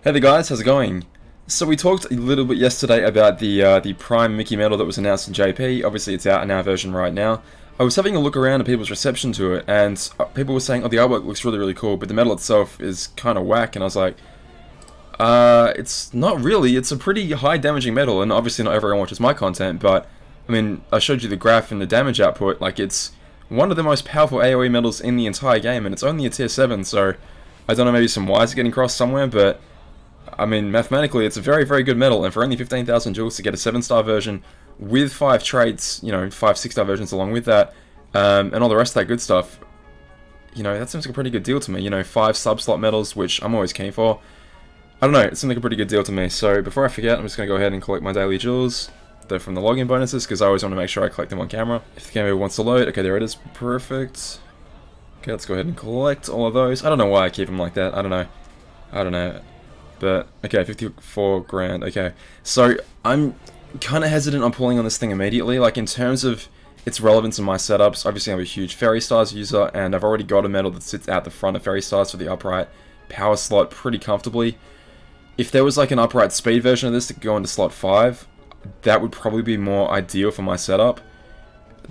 Hey there guys, how's it going? So we talked a little bit yesterday about the Prime Mickey medal that was announced in JP. Obviously it's out in our version right now. I was having a look around at people's reception to it, and people were saying, oh, the artwork looks really cool, but the medal itself is kind of whack, and I was like, it's not really. It's a pretty high damaging medal, and obviously not everyone watches my content, but I mean, I showed you the graph and the damage output. Like, it's one of the most powerful AoE medals in the entire game, and it's only a tier 7, so I don't know, maybe some wires are getting crossed somewhere, but I mean, mathematically, it's a very good medal, and for only 15,000 jewels to get a 7-star version with 5 traits, you know, 5 6-star versions along with that, and all the rest of that good stuff, you know, that seems like a pretty good deal to me. You know, 5 sub-slot medals, which I'm always keen for. I don't know, it seems like a pretty good deal to me. So before I forget, I'm just going to go ahead and collect my daily jewels. They're from the login bonuses, because I always want to make sure I collect them on camera. If the game ever wants to load, okay, there it is, perfect. Okay, let's go ahead and collect all of those. I don't know why I keep them like that, I don't know. But, okay, 54 grand, okay. So, I'm kind of hesitant on pulling on this thing immediately. Like, in terms of its relevance in my setups, obviously I'm a huge Fairy Stars user, and I've already got a medal that sits out the front of Fairy Stars for the upright power slot pretty comfortably. If there was like an upright speed version of this that could go into slot 5, that would probably be more ideal for my setup.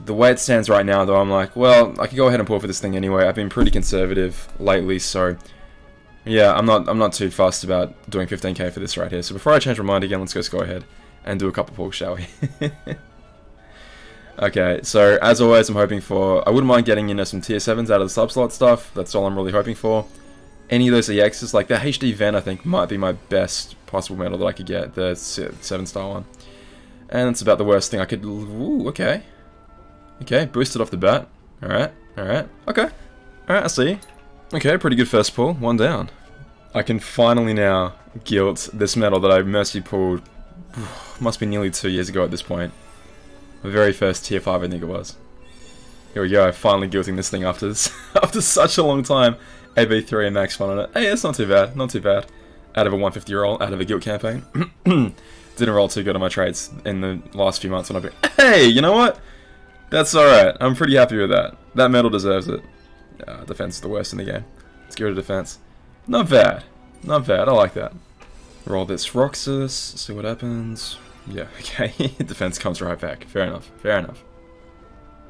The way it stands right now, though, I'm like, well, I could go ahead and pull for this thing anyway. I've been pretty conservative lately, so yeah, I'm not too fussed about doing 15k for this right here. So before I change my mind again, let's just go ahead and do a couple pulls, shall we? Okay, so as always, I'm hoping for, I wouldn't mind getting, you know, some tier 7s out of the sub-slot stuff. That's all I'm really hoping for. Any of those EXs, like the HD Ven, I think, might be my best possible medal that I could get, the 7-star one. And it's about the worst thing I could, ooh, okay. Okay, boosted off the bat. Alright, okay. Alright, I see. Okay, pretty good first pull, 1 down. I can finally now guilt this medal that I mercy pulled, must be nearly 2 years ago at this point. The very first tier 5 I think it was. Here we go, finally guilting this thing after after such a long time. AB3 and max fun on it. Hey, it's not too bad, not too bad. Out of a 150 roll, out of a guilt campaign. Didn't roll too good on my trades in the last few months when I've been... Hey, you know what? That's alright, I'm pretty happy with that. That medal deserves it. Defense is the worst in the game. Let's get rid of defense. Not bad. Not bad. I like that. Roll this Roxas. See what happens. Yeah, okay. Defense comes right back. Fair enough. Fair enough.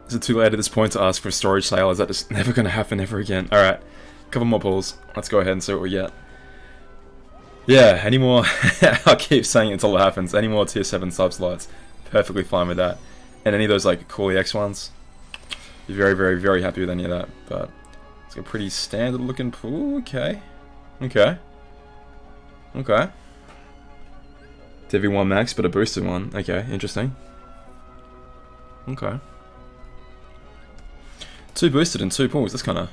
Is it too late at this point to ask for a storage sale? Is that just never going to happen ever again? Alright. Couple more pulls. Let's go ahead and see what we get. Yeah, any more... I'll keep saying it until it happens. Any more tier 7 sub-slots. Perfectly fine with that. And any of those, like, cool EX ones. Be very happy with any of that. But... it's a pretty standard looking pool, okay. Okay. TV1 max, but a boosted one. Okay, interesting. Okay. 2 boosted and 2 pulls, that's kinda...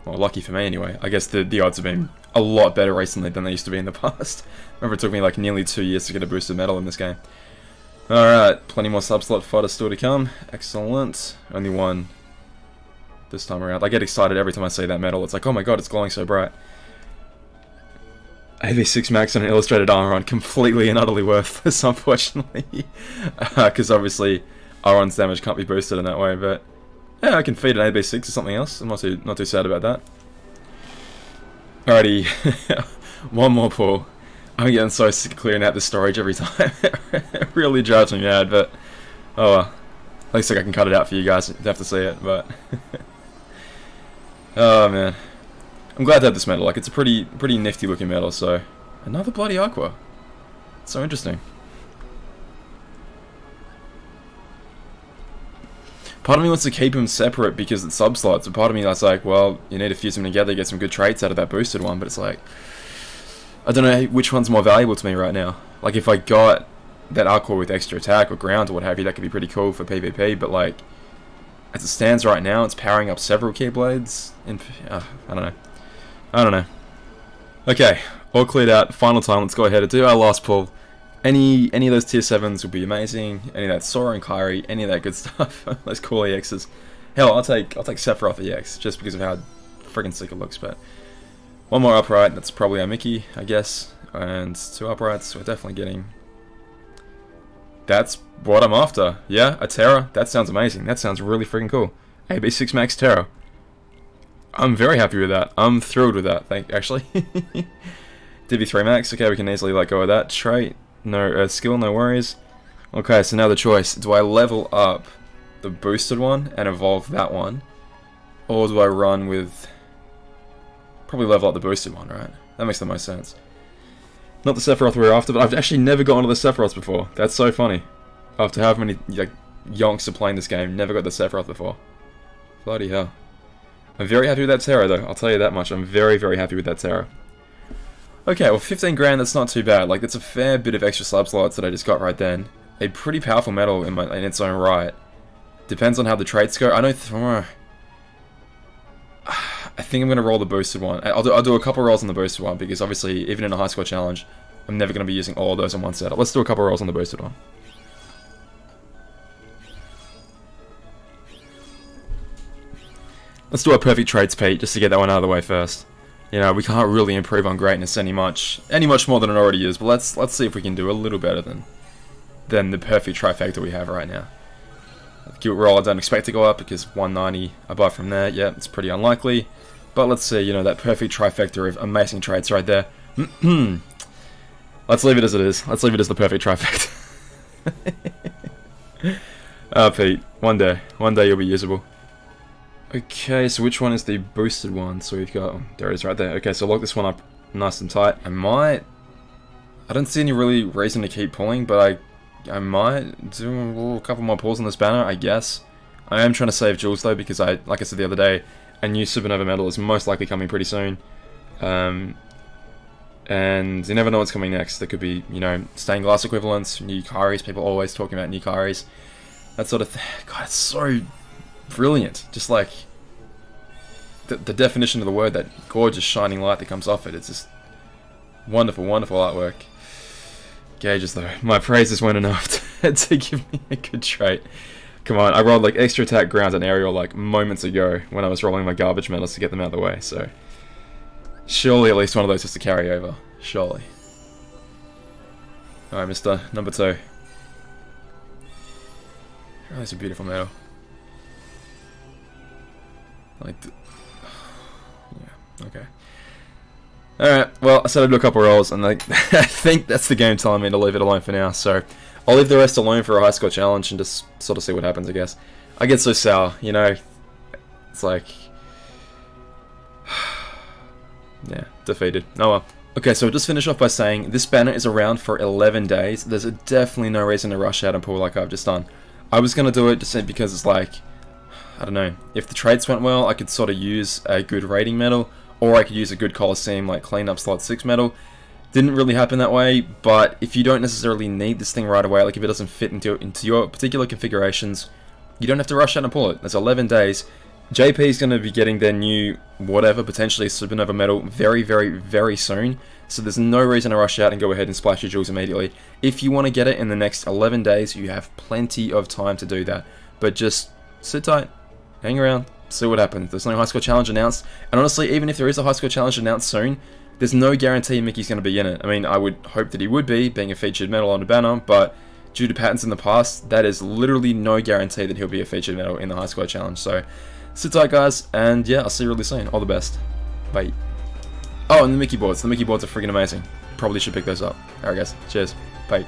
well, lucky for me anyway. I guess the odds have been a lot better recently than they used to be in the past. Remember it took me like nearly 2 years to get a boosted medal in this game. Alright, plenty more sub-slot fodder still to come. Excellent. Only 1 this time around. I get excited every time I see that medal. It's like, oh my god, it's glowing so bright. AV6 max on an illustrated armor on, completely and utterly worthless, unfortunately. Because obviously, Aron's damage can't be boosted in that way, but yeah, I can feed an AB6 or something else. I'm not too sad about that. Alrighty, 1 more pull. I'm getting so sick of clearing out the storage every time. It really drives me mad, but oh well. At least like I can cut it out for you guys. You have to see it, but oh man, I'm glad to have this medal. Like, it's a pretty nifty looking medal. So another bloody aqua. It's so interesting. Part of me wants to keep them separate because it's sub slots. But part of me that's like, well, you need to fuse them together, get some good traits out of that boosted one. But it's like, I don't know which one's more valuable to me right now. Like, if I got that Aqua with extra attack or ground or what have you, that could be pretty cool for PvP, but like, as it stands right now, it's powering up several Keyblades, and I don't know. Okay, all cleared out, final time, let's go ahead and do our last pull. Any of those tier 7s would be amazing, any of that Sora and Kyrie, any of that good stuff, those cool EXs. Hell, I'll take Sephiroth EX, just because of how friggin' sick it looks, but 1 more upright, that's probably our Mickey, I guess, and 2 uprights, we're definitely getting... That's what I'm after. Yeah, a Terra. That sounds amazing. That sounds really freaking cool. AB6 Max Terra. I'm very happy with that. I'm thrilled with that. Actually. DB3 max, okay, we can easily let go of that. Trait, no skill, no worries. Okay, so now the choice. Do I level up the boosted one and evolve that one? Or do I run with... Probably level up the boosted one, right? That makes the most sense. Not the Sephiroth we're after, but I've actually never gotten to the Sephiroths before. That's so funny. After however many like, yonks are playing this game, never got the Sephiroth before. Bloody hell. I'm very happy with that Terra though, I'll tell you that much. I'm very, very happy with that Terra. Okay, well 15 grand, that's not too bad. Like, that's a fair bit of extra slab slots that I just got right then. A pretty powerful medal in its own right. Depends on how the traits go. I don't... I think I'm going to roll the boosted one. I'll do a couple rolls on the boosted one, because obviously, even in a high score challenge, I'm never going to be using all of those in one setup. Let's do a couple rolls on the boosted one. Let's do our perfect traits, Pete, just to get that one out of the way first. You know, we can't really improve on greatness any much more than it already is, but let's see if we can do a little better than the perfect trifecta we have right now. Cute roll, I don't expect to go up because 190 above from there, yeah, it's pretty unlikely. But let's see, you know, that perfect trifecta of amazing traits right there. Let's leave it as it is. Let's leave it as the perfect trifecta. Pete, one day you'll be usable. Okay, so which one is the boosted one? So we've got, oh, there it is right there. Okay, so lock this one up nice and tight. I don't see any really reason to keep pulling, but I might do a couple more pulls on this banner, I guess. I am trying to save jewels though, because like I said the other day, a new Supernova medal is most likely coming pretty soon. And you never know what's coming next. There could be, you know, stained glass equivalents, new Karis, people always talking about new Karis. That sort of thing. God, it's so brilliant. Just like, the definition of the word, that gorgeous shining light that comes off it. It's just wonderful, wonderful artwork. Gauges though, my praises weren't enough to give me a good trait. Come on, I rolled like extra attack, ground, and aerial like moments ago when I was rolling my garbage medals to get them out of the way, so surely at least one of those has to carry over. Surely. Alright, Mr. Number 2. Oh, that's a beautiful medal. Like, yeah, okay. Alright, well, I said I'd do a couple rolls, and like, I think that's the game telling me to leave it alone for now, so I'll leave the rest alone for a high score challenge and just sort of see what happens, I guess. I get so sour, you know, it's like, yeah, defeated. Oh well. Okay, so I'll just finish off by saying, this banner is around for 11 days, there's definitely no reason to rush out and pull like I've just done. I was going to do it just because it's like, I don't know, if the traits went well, I could sort of use a good rating medal, or I could use a good Coliseum like cleanup slot 6 medal. Didn't really happen that way, but if you don't necessarily need this thing right away, like if it doesn't fit into your particular configurations, you don't have to rush out and pull it. There's 11 days. JP is going to be getting their new whatever, potentially Supernova medal very, very, very soon, so there's no reason to rush out and go ahead and splash your jewels immediately. If you want to get it in the next 11 days, you have plenty of time to do that, but just sit tight, hang around, see what happens. There's no high score challenge announced, and honestly, even if there is a high score challenge announced soon, there's no guarantee Mickey's going to be in it. I mean, I would hope that he would be, being a featured medal on a banner, but due to patterns in the past, that is literally no guarantee that he'll be a featured medal in the high score challenge. So, sit tight guys, and yeah, I'll see you really soon. All the best. Bye. Oh, and the Mickey boards. The Mickey boards are freaking amazing. Probably should pick those up. Alright guys, cheers. Bye.